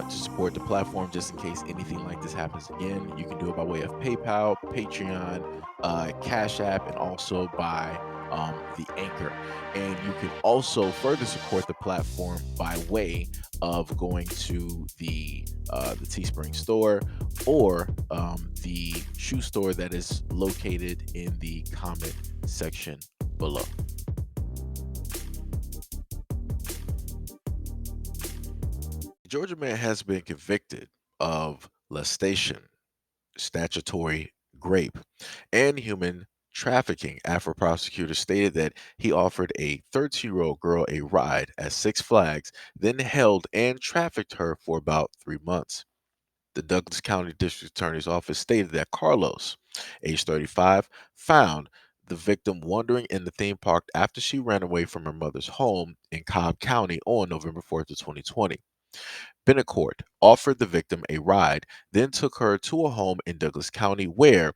to support the platform just in case anything like this happens again, you can do it by way of PayPal, Patreon, Cash App, and also by the Anchor. And you can also further support the platform by way of going to the Teespring store or the shoe store that is located in the comment section below. Georgia man has been convicted of molestation, statutory rape, and human trafficking after prosecutors stated that he offered a 13-year-old girl a ride at Six Flags, then held and trafficked her for about 3 months. The Douglas County District Attorney's Office stated that Carlos, age 35, found the victim wandering in the theme park after she ran away from her mother's home in Cobb County on November 4th of 2020. Benecourt offered the victim a ride, then took her to a home in Douglas County where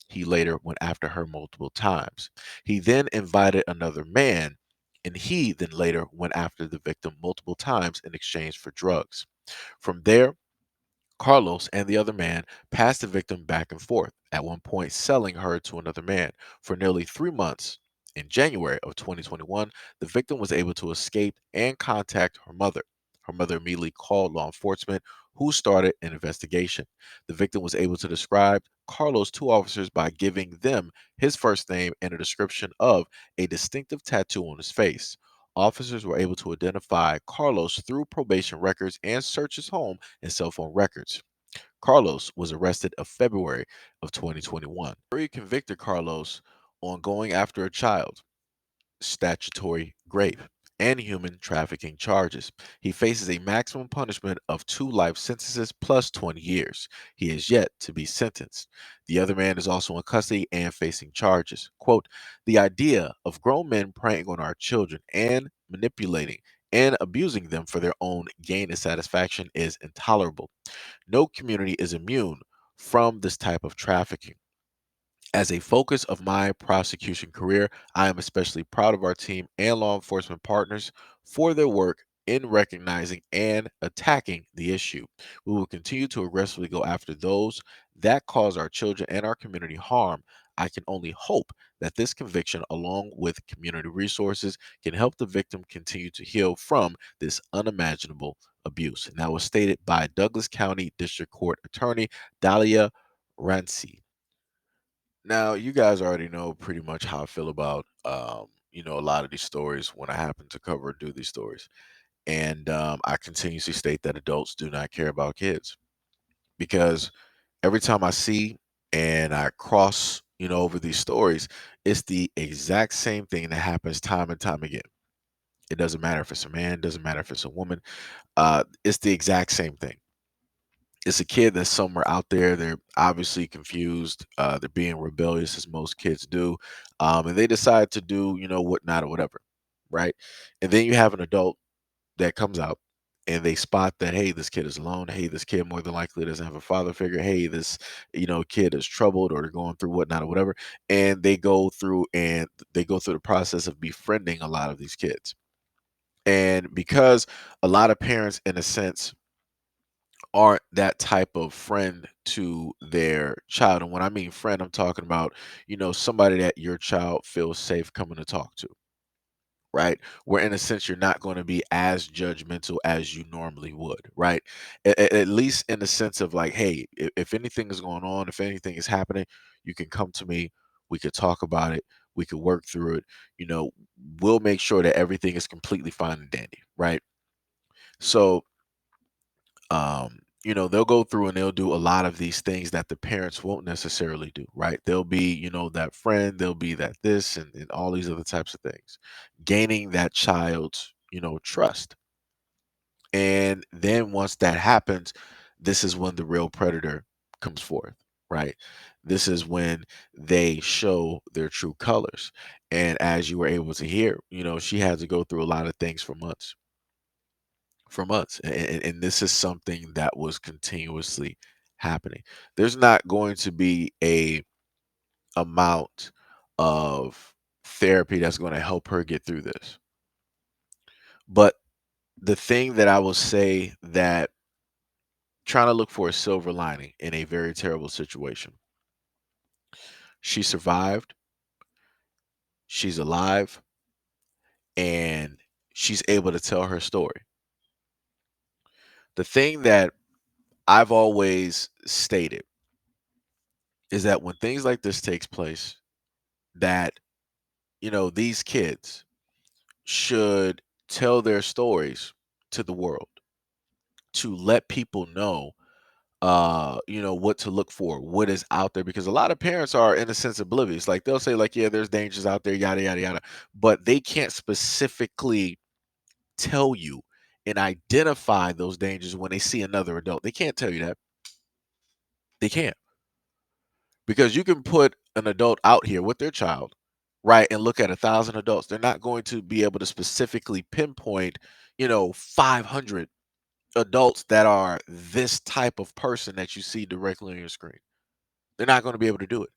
he later went after her multiple times. He then invited another man, and he then later went after the victim multiple times in exchange for drugs. From there, Carlos and the other man passed the victim back and forth, at one point selling her to another man. For nearly 3 months, in January of 2021, the victim was able to escape and contact her mother. Her mother immediately called law enforcement, who started an investigation. The victim was able to describe Carlos to officers by giving them his first name and a description of a distinctive tattoo on his face. Officers were able to identify Carlos through probation records and search his home and cell phone records. Carlos was arrested in February of 2021. Jury convicted Carlos on going after a child, statutory rape, and human trafficking charges. He faces a maximum punishment of 2 life sentences plus 20 years. He is yet to be sentenced. The other man is also in custody and facing charges. Quote, the idea of grown men preying on our children and manipulating and abusing them for their own gain and satisfaction is intolerable. No community is immune from this type of trafficking. As a focus of my prosecution career, I am especially proud of our team and law enforcement partners for their work in recognizing and attacking the issue. We will continue to aggressively go after those that cause our children and our community harm. I can only hope that this conviction, along with community resources, can help the victim continue to heal from this unimaginable abuse. And that was stated by Douglas County District Court Attorney Dahlia Rancy. Now, you guys already know pretty much how I feel about a lot of these stories when I happen to cover or do these stories. And I continuously state that adults do not care about kids because every time I see and I cross, over these stories, it's the exact same thing that happens time and time again. It doesn't matter if it's a man, doesn't matter if it's a woman. It's the exact same thing. It's a kid that's somewhere out there. They're obviously confused. They're being rebellious, as most kids do, and they decide to do, whatnot or whatever, right? And then you have an adult that comes out, and they spot that, hey, this kid is alone. Hey, this kid more than likely doesn't have a father figure. Hey, this, kid is troubled or they're going through whatnot or whatever, and they go through the process of befriending a lot of these kids, and because a lot of parents, in a sense, aren't that type of friend to their child. And when I mean friend, I'm talking about, somebody that your child feels safe coming to talk to, right? Where in a sense you're not going to be as judgmental as you normally would, right? At least in the sense of like, hey, if anything is going on, if anything is happening, you can come to me, we could talk about it, we could work through it, you know, we'll make sure that everything is completely fine and dandy, right? So they'll go through and they'll do a lot of these things that the parents won't necessarily do, right? They'll be, that friend, they'll be that this and all these other types of things, gaining that child's, trust. And then once that happens, this is when the real predator comes forth, right? This is when they show their true colors. And as you were able to hear, she had to go through a lot of things for months, and this is something that was continuously happening. There's not going to be a amount of therapy that's going to help her get through this. But the thing that I will say that trying to look for a silver lining in a very terrible situation. She survived, she's alive, and she's able to tell her story. The thing that I've always stated is that when things like this takes place, that these kids should tell their stories to the world to let people know what to look for, what is out there, because a lot of parents are in a sense oblivious. Like they'll say like, yeah, there's dangers out there, yada yada yada, but they can't specifically tell you and identify those dangers when they see another adult. They can't tell you that. They can't, because you can put an adult out here with their child, right, and look at 1,000 adults. They're not going to be able to specifically pinpoint 500 adults that are this type of person that you see directly on your screen. They're not going to be able to do it,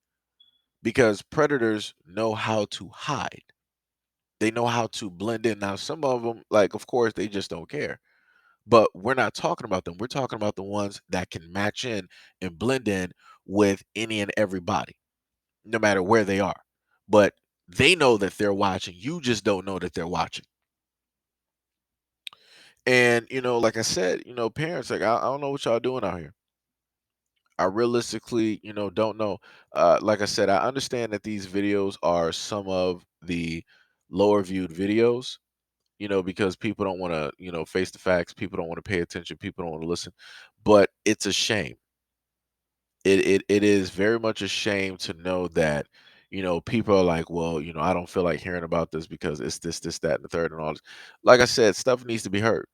because predators know how to hide. They know how to blend in. Now, some of them, like, of course, they just don't care. But we're not talking about them. We're talking about the ones that can match in and blend in with any and everybody, no matter where they are. But they know that they're watching. You just don't know that they're watching. And, like I said, parents, like, I don't know what y'all doing out here. I realistically, don't know. Like I said, I understand that these videos are some of the lower viewed videos, because people don't want to, face the facts. People don't want to pay attention. People don't want to listen. But it's a shame. It is very much a shame to know that, people are like, well, I don't feel like hearing about this because it's this, that, and the third, and all this. Like I said, stuff needs to be heard.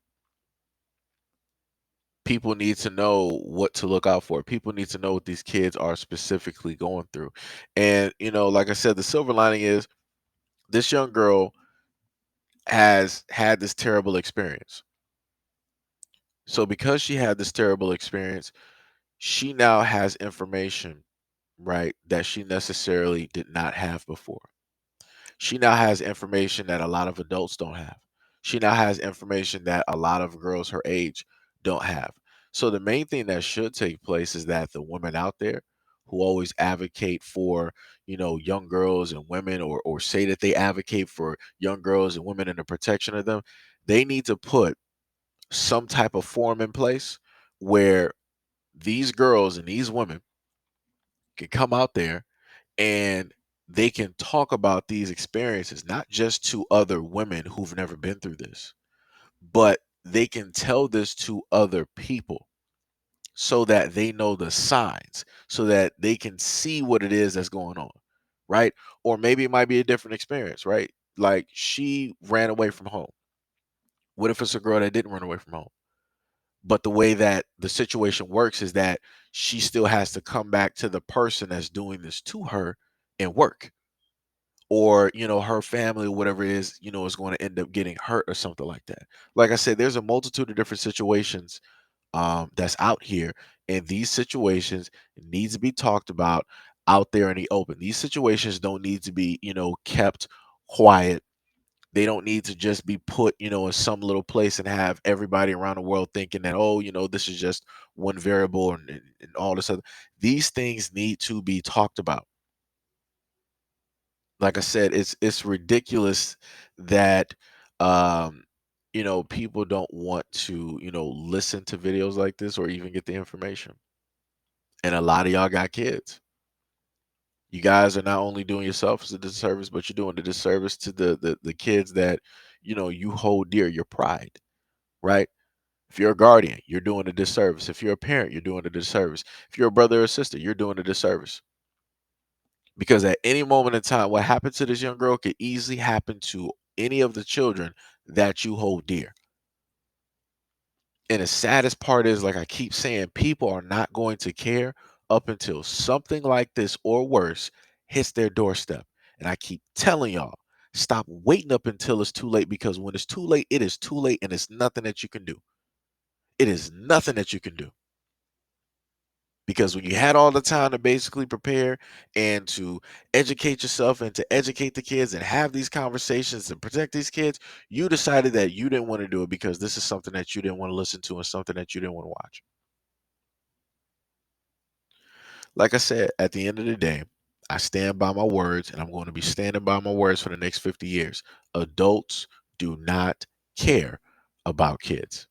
People need to know what to look out for. People need to know what these kids are specifically going through. And, like I said, the silver lining is this young girl has had this terrible experience. So because she had this terrible experience, she now has information, right, that she necessarily did not have before. She now has information that a lot of adults don't have. She now has information that a lot of girls her age don't have. So the main thing that should take place is that the women out there who always advocate for, young girls and women, or say that they advocate for young girls and women and the protection of them, they need to put some type of form in place where these girls and these women can come out there and they can talk about these experiences, not just to other women who've never been through this, but they can tell this to other people so that they know the signs, so that they can see what it is that's going on, right? Or maybe it might be a different experience, right? Like she ran away from home. What if it's a girl that didn't run away from home? But the way that the situation works is that she still has to come back to the person that's doing this to her and work, or her family or whatever it is going to end up getting hurt or something like that. Like I said, there's a multitude of different situations that's out here, and these situations needs to be talked about out there in the open. These situations don't need to be kept quiet. They don't need to just be put in some little place and have everybody around the world thinking that, oh, this is just one variable, and all this other. These things need to be talked about. Like I said, it's ridiculous that people don't want to, listen to videos like this or even get the information. And a lot of y'all got kids. You guys are not only doing yourself as a disservice, but you're doing a disservice to the kids that you hold dear, your pride, right? If you're a guardian, you're doing a disservice. If you're a parent, you're doing a disservice. If you're a brother or sister, you're doing a disservice. Because at any moment in time, what happened to this young girl could easily happen to any of the children that you hold dear. And the saddest part is, like I keep saying, people are not going to care up until something like this or worse hits their doorstep. And I keep telling y'all, stop waiting up until it's too late, because when it's too late, it is too late, and it's nothing that you can do. It is nothing that you can do. Because when you had all the time to basically prepare and to educate yourself and to educate the kids and have these conversations and protect these kids, you decided that you didn't want to do it because this is something that you didn't want to listen to and something that you didn't want to watch. Like I said, at the end of the day, I stand by my words and I'm going to be standing by my words for the next 50 years. Adults do not care about kids.